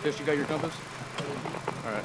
Fish, you got your compass? All right.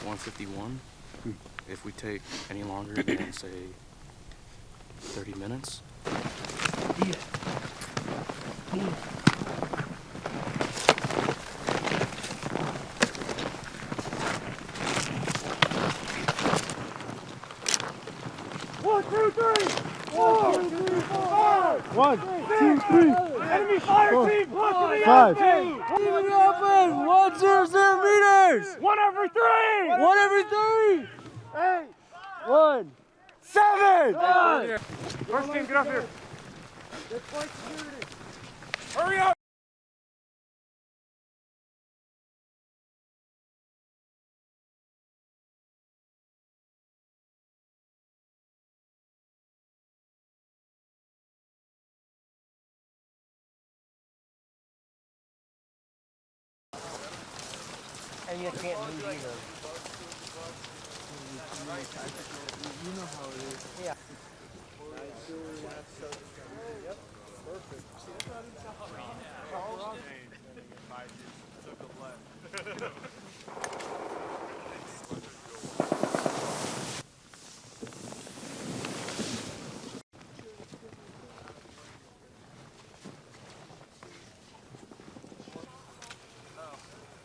$151. If we take any longer than, say, 30 minutes. One, two, three! 1, 2, 3, 4! 1, 2, 3! Enemy fire team, plus to the 5. open! Leave it open! 100 meters! 1 every 3! 1 every 3! 8! 1, 7! First team, get up here! Hurry up! And you can't move either. You know how it is. Yeah. Yep. Perfect.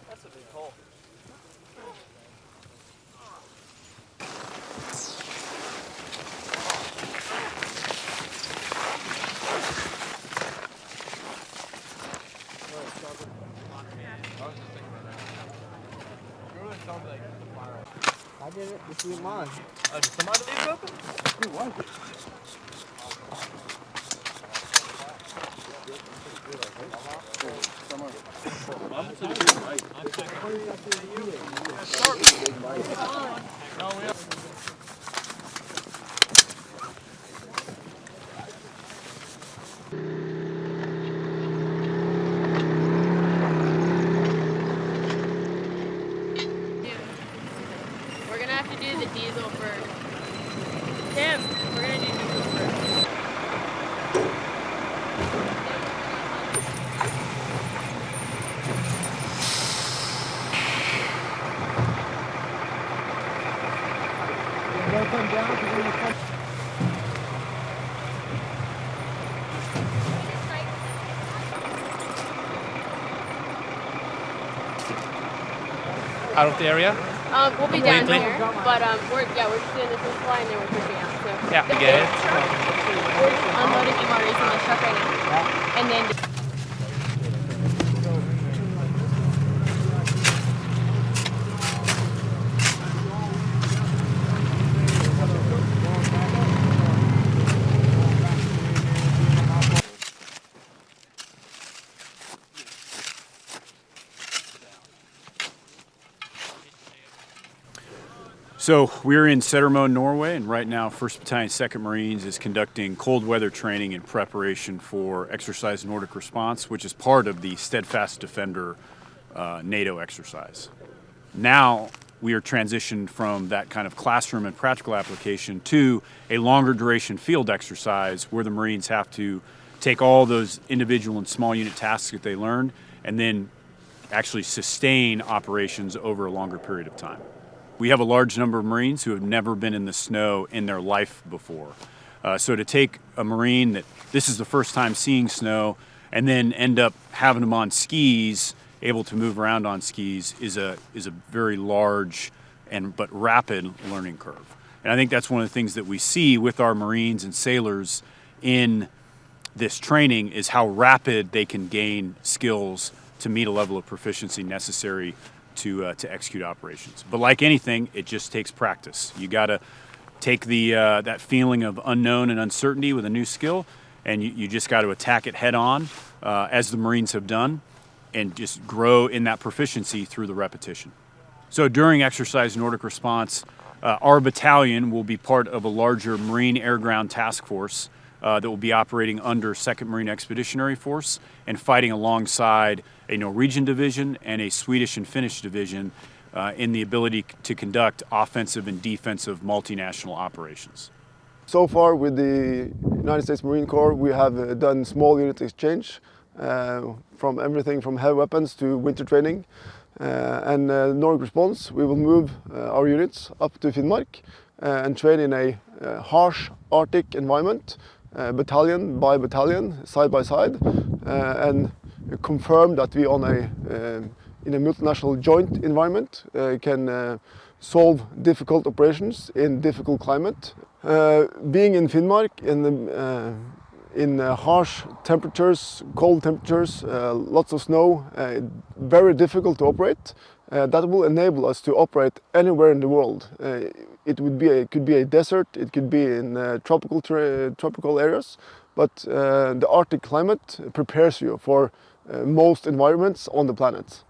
That's a big hole. I did it. This is mine. Did somebody leave it open? Dude, why? We're gonna have to do the diesel first. Tim, we're gonna do diesel first. They'll come down because they're going to come. Out of the area? We'll be down Weekly? here, but we're just doing this fly and then we're pushing out. So Yeah, we get it. we're just unloading MREs in the truck right now, and then. So we're in Setermoen, Norway, and right now 1st Battalion, 2nd Marines is conducting cold weather training in preparation for Exercise Nordic Response, which is part of the Steadfast Defender NATO exercise. Now we are transitioned from that kind of classroom and practical application to a longer duration field exercise where the Marines have to take all those individual and small unit tasks that they learned and then actually sustain operations over a longer period of time. We have a large number of Marines who have never been in the snow in their life before. So to take a Marine that this is the first time seeing snow and then end up having them on skis, able to move around on skis, is a very large but rapid learning curve. And I think that's one of the things that we see with our Marines and sailors in this training is how rapid they can gain skills to meet a level of proficiency necessary to execute operations. But like anything, it just takes practice. You got to take that feeling of unknown and uncertainty with a new skill, and you just got to attack it head on, as the Marines have done, and just grow in that proficiency through the repetition. So during Exercise Nordic Response, our battalion will be part of a larger Marine Air Ground Task Force that will be operating under 2nd Marine Expeditionary Force and fighting alongside a Norwegian division and a Swedish and Finnish division in the ability to conduct offensive and defensive multinational operations. So far with the United States Marine Corps, we have done small unit exchange from everything from heavy weapons to winter training. And Nordic Response, we will move our units up to Finnmark and train in a harsh Arctic environment, battalion by battalion, side by side, and confirm that we in a multinational joint environment can solve difficult operations in difficult climate. Being in Finnmark in harsh temperatures, cold temperatures, lots of snow, very difficult to operate. That will enable us to operate anywhere in the world. It could be a desert, it could be in tropical areas, but the Arctic climate prepares you for most environments on the planet.